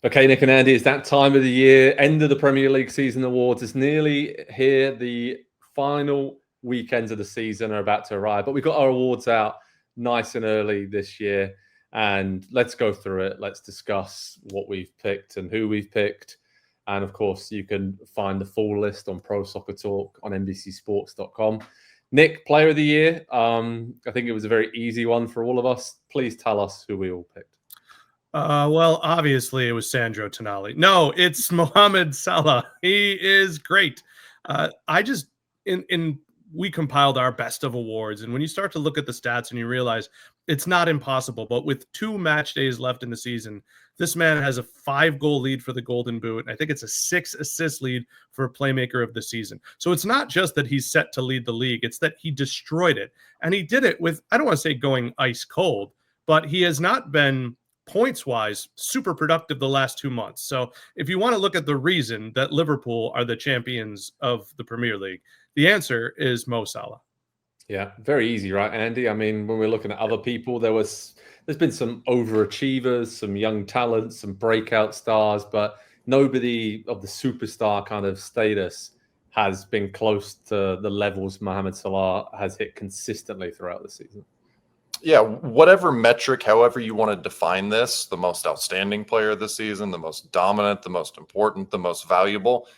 Okay, Nick and Andy, it's that time of the year, end of the Premier League season awards. It's nearly here. The final weekends of the season are about to arrive, but we got our awards out nice and early this year. And let's go through it. Let's discuss what we've picked and who we've picked. And of course, you can find the full list on Pro Soccer Talk on NBCSports.com. Nick, Player of the Year. I think it was a very easy one for all of us. Please tell us who we all picked. Well, obviously it was Sandro Tonali. No, it's Mohamed Salah. He is great. We compiled our best of awards, and when you start to look at the stats and you realize it's not impossible, but with 2 match days left in the season, this man has a 5-goal lead for the Golden Boot. And I think it's a 6-assist lead for Playmaker of the Season. So it's not just that he's set to lead the league, it's that he destroyed it. And he did it with, I don't want to say going ice cold, but he has not been points-wise super productive the last 2 months. So if you want to look at the reason that Liverpool are the champions of the Premier League, the answer is Mo Salah. Yeah, very easy, right, Andy? I mean, when we're looking at other people, there's been some overachievers, some young talents, some breakout stars, but nobody of the superstar kind of status has been close to the levels Mohamed Salah has hit consistently throughout the season. Yeah, whatever metric, however you want to define this, the most outstanding player of the season, the most dominant, the most important, the most valuable,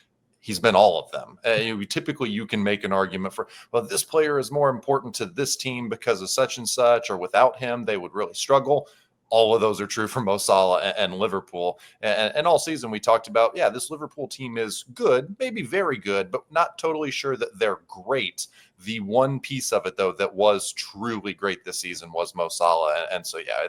he's been all of them. Typically, you can make an argument for, well, this player is more important to this team because of such and such, or without him, they would really struggle. All of those are true for Mo Salah and Liverpool. And all season we talked about, yeah, this Liverpool team is good, maybe very good, but not totally sure that they're great. The one piece of it, though, that was truly great this season was Mo Salah. And so, yeah,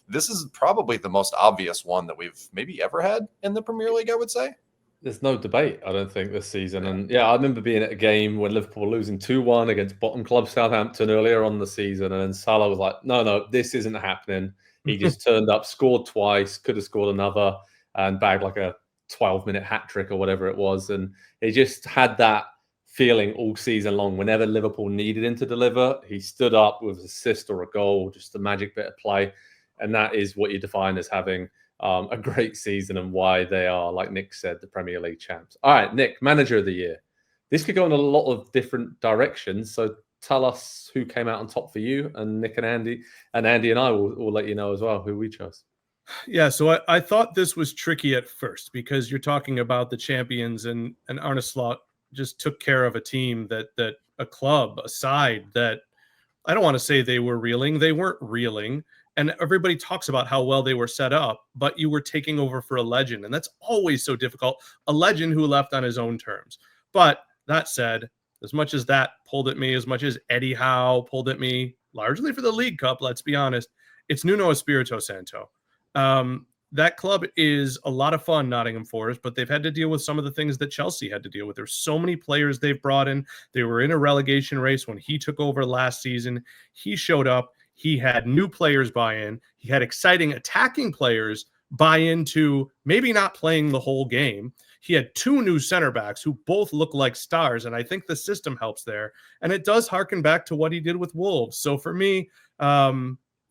this is probably the most obvious one that we've maybe ever had in the Premier League, I would say. There's no debate, I don't think, this season. And yeah, I remember being at a game when Liverpool were losing 2-1 against bottom club Southampton earlier on the season. And then Salah was like, no, this isn't happening. He just turned up, scored twice, could have scored another, and bagged like a 12-minute hat trick or whatever it was. And he just had that feeling all season long. Whenever Liverpool needed him to deliver, he stood up with an assist or a goal, just a magic bit of play. And that is what you define as having a great season and why they are, like Nick said, the Premier League champs. All right, Nick, Manager of the Year. This could go in a lot of different directions. So tell us who came out on top for you, and Nick and Andy. And Andy and I will let you know as well who we chose. Yeah, so I thought this was tricky at first because you're talking about the champions, and Arne Slot just took care of a team that a club, a side that I don't want to say they were reeling. They weren't reeling. And everybody talks about how well they were set up, but you were taking over for a legend. And that's always so difficult. A legend who left on his own terms. But that said, as much as that pulled at me, as much as Eddie Howe pulled at me, largely for the League Cup, let's be honest, it's Nuno Espirito Santo. That club is a lot of fun, Nottingham Forest, but they've had to deal with some of the things that Chelsea had to deal with. There's so many players they've brought in. They were in a relegation race when he took over last season. He showed up. He had new players buy in. He had exciting attacking players buy into maybe not playing the whole game. He had 2 new center backs who both look like stars, and I think the system helps there. And it does harken back to what he did with Wolves. So for me,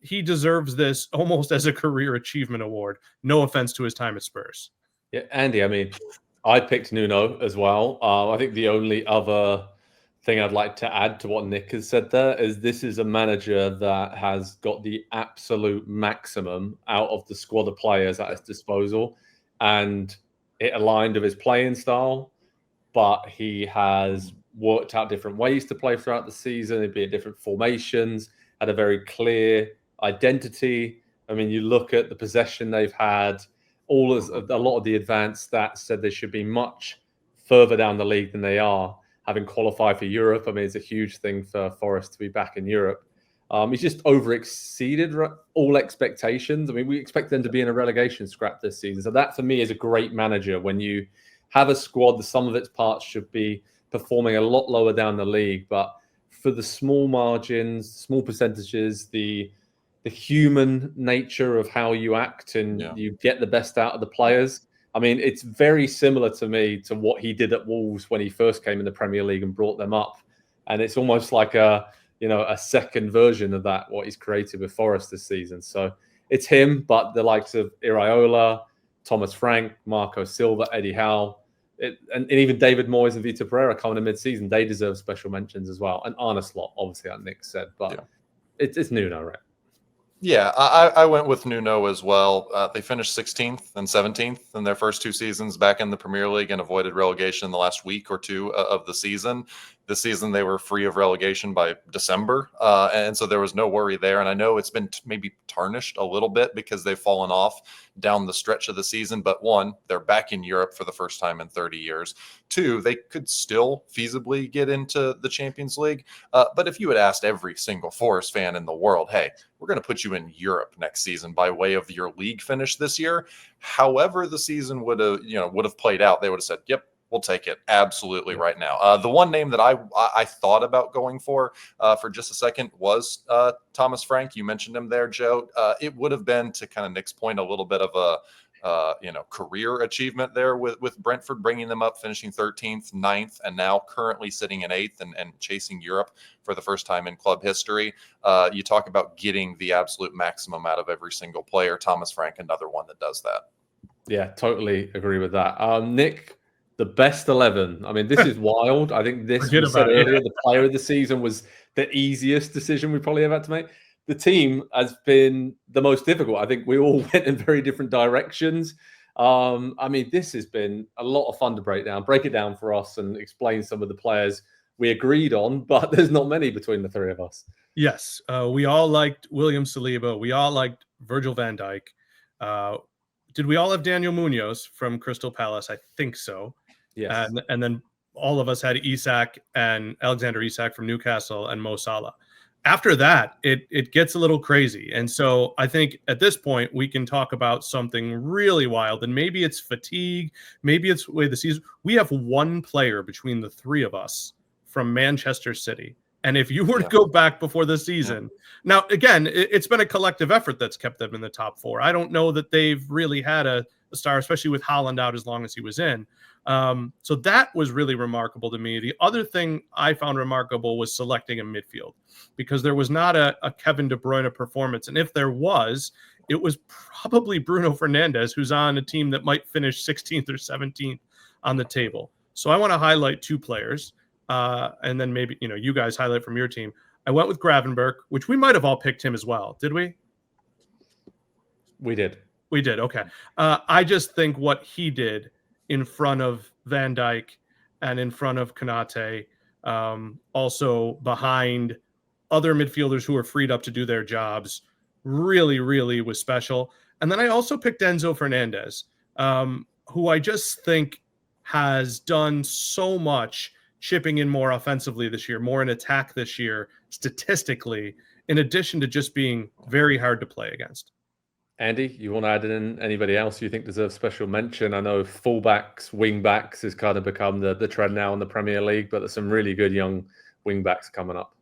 he deserves this almost as a career achievement award. No offense to his time at Spurs. Yeah, Andy, I mean, I picked Nuno as well. I think the only other thing I'd like to add to what Nick has said there is this is a manager that has got the absolute maximum out of the squad of players at his disposal. And it aligned with his playing style, but he has worked out different ways to play throughout the season. It'd be different formations, had a very clear identity. I mean, you look at the possession they've had, a lot of the advanced stats said they should be much further down the league than they are, having qualified for Europe. I mean, it's a huge thing for Forest to be back in Europe. He's just over-exceeded all expectations. I mean, we expect them to be in a relegation scrap this season. So that, for me, is a great manager. When you have a squad, the sum of its parts should be performing a lot lower down the league. But for the small margins, small percentages, the human nature of how you act and you get the best out of the players, I mean, it's very similar to me to what he did at Wolves when he first came in the Premier League and brought them up. And it's almost like a second version of that, what he's created with Forest this season. So it's him, but the likes of Iraola, Thomas Frank, Marco Silva, Eddie Howe, and even David Moyes and Vitor Pereira coming in mid-season, they deserve special mentions as well. And Arne Slot, obviously, like Nick said, but it's Nuno, right? Yeah, I went with Nuno as well. They finished 16th and 17th in their first 2 seasons back in the Premier League and avoided relegation in the last week or 2 of the season. This season, they were free of relegation by December, and so there was no worry there. And I know it's been maybe tarnished a little bit because they've fallen off down the stretch of the season. But 1, they're back in Europe for the first time in 30 years. 2, they could still feasibly get into the Champions League. But if you had asked every single Forest fan in the world, hey, we're going to put you in Europe next season by way of your league finish this year, however the season would have played out, they would have said, yep, we'll take it absolutely right now. The one name that I thought about going for just a second was Thomas Frank. You mentioned him there, Joe. It would have been, to kind of Nick's point, a little bit of a career achievement there with Brentford, bringing them up, finishing 13th, 9th, and now currently sitting in 8th and chasing Europe for the first time in club history. You talk about getting the absolute maximum out of every single player. Thomas Frank, another one that does that. Yeah, totally agree with that. Nick, the best 11. I mean, this is wild. I think this, we said earlier, the player of the season was the easiest decision we probably ever had to make. The team has been the most difficult. I think we all went in very different directions. I mean, this has been a lot of fun to break it down for us and explain some of the players we agreed on, but there's not many between the 3 of us. Yes. We all liked William Saliba. We all liked Virgil van Dijk. Did we all have Daniel Munoz from Crystal Palace? I think so. Yes. And then all of us had Isak and Alexander Isak from Newcastle and Mo Salah. After that, it gets a little crazy. And so I think at this point, we can talk about something really wild. And maybe it's fatigue. Maybe it's the way the season. We have 1 player between the 3 of us from Manchester City. And if you were to go back before the season, now, again, it's been a collective effort that's kept them in the top 4. I don't know that they've really had a star, especially with Haaland out as long as he was in. So that was really remarkable to me. The other thing I found remarkable was selecting a midfield, because there was not a Kevin De Bruyne performance. And if there was, it was probably Bruno Fernandes, who's on a team that might finish 16th or 17th on the table. So I want to highlight 2 players. And then maybe, you guys highlight from your team. I went with Gravenberch, which we might have all picked him as well. Did we? We did. We did. Okay. I just think what he did in front of Van Dijk and in front of Konate, also behind other midfielders who were freed up to do their jobs, really, really was special. And then I also picked Enzo Fernandez, who I just think has done so much, chipping in more offensively this year, more in attack this year, statistically, in addition to just being very hard to play against. Andy, you want to add in anybody else you think deserves special mention? I know fullbacks, wingbacks has kind of become the trend now in the Premier League, but there's some really good young wingbacks coming up.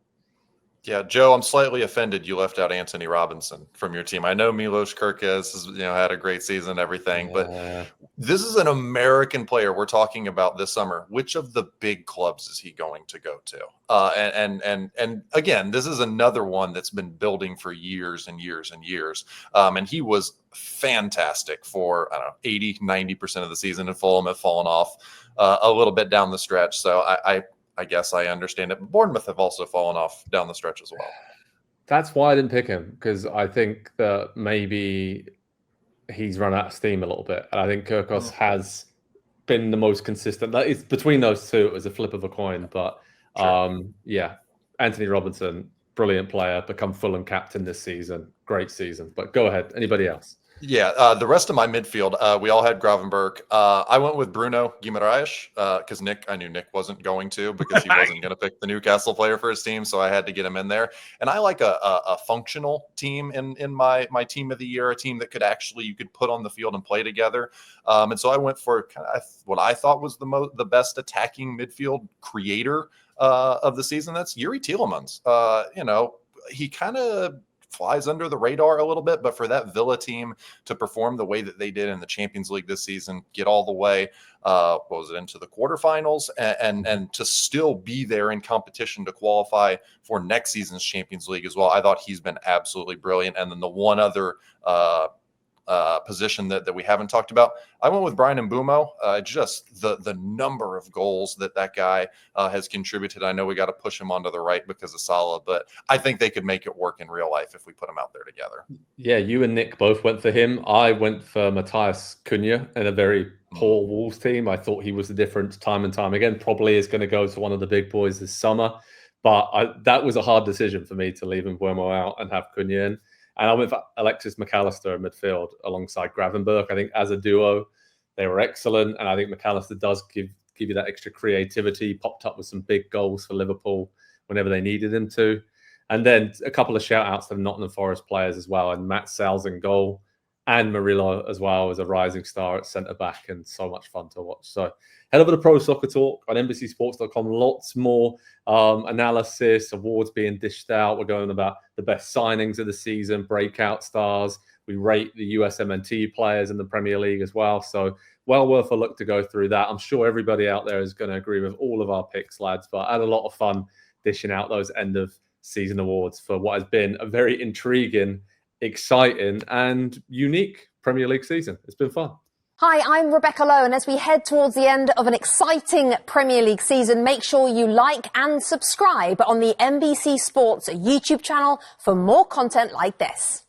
Yeah, Joe, I'm slightly offended you left out Anthony Robinson from your team. I know Milos Kerkez has had a great season and everything, but this is an American player we're talking about this summer. Which of the big clubs is he going to go to? And again, this is another one that's been building for years and years and years. And he was fantastic for, 80, 90% of the season, and Fulham have fallen off a little bit down the stretch. So I guess I understand it. Bournemouth have also fallen off down the stretch as well. That's why I didn't pick him, because I think that maybe he's run out of steam a little bit. And I think Kirkos has been the most consistent. It's between those 2, it was a flip of a coin. But Anthony Robinson, brilliant player, become Fulham captain this season. Great season. But go ahead. Anybody else? Yeah, the rest of my midfield, we all had Gravenberch. I went with Bruno Guimaraes because I knew Nick wasn't going to, because he wasn't going to pick the Newcastle player for his team, so I had to get him in there. And I like a functional team in my team of the year, a team that could actually you could put on the field and play together. And so I went for kind of what I thought was the best attacking midfield creator of the season. That's Yuri Tielemans. He kind of flies under the radar a little bit, but for that Villa team to perform the way that they did in the Champions League this season, get all the way, into the quarterfinals, and to still be there in competition to qualify for next season's Champions League as well. I thought he's been absolutely brilliant. And then the one other position that we haven't talked about. I went with Brian Mbumo. Just the number of goals that guy has contributed. I know we got to push him onto the right because of Salah, but I think they could make it work in real life if we put them out there together. Yeah, you and Nick both went for him. I went for Matthias Cunha in a very poor Wolves team. I thought he was the difference time and time again. Probably is going to go to one of the big boys this summer. But that was a hard decision for me to leave Mbumo out and have Cunha in. And I went for Alexis McAllister in midfield alongside Gravenberch. I think as a duo, they were excellent. And I think McAllister does give you that extra creativity. He popped up with some big goals for Liverpool whenever they needed him to. And then a couple of shout-outs to the Nottingham Forest players as well. And Matt Sal's in goal. And Murillo as well as a rising star at centre-back. And so much fun to watch. So head over to Pro Soccer Talk on NBCSports.com. Lots more analysis, awards being dished out. We're going about the best signings of the season, breakout stars. We rate the USMNT players in the Premier League as well. So well worth a look to go through that. I'm sure everybody out there is going to agree with all of our picks, lads. But I had a lot of fun dishing out those end-of-season awards for what has been a very intriguing, exciting and unique Premier League season. It's been fun. Hi, I'm Rebecca Lowe, and as we head towards the end of an exciting Premier League season, make sure you like and subscribe on the NBC Sports YouTube channel for more content like this.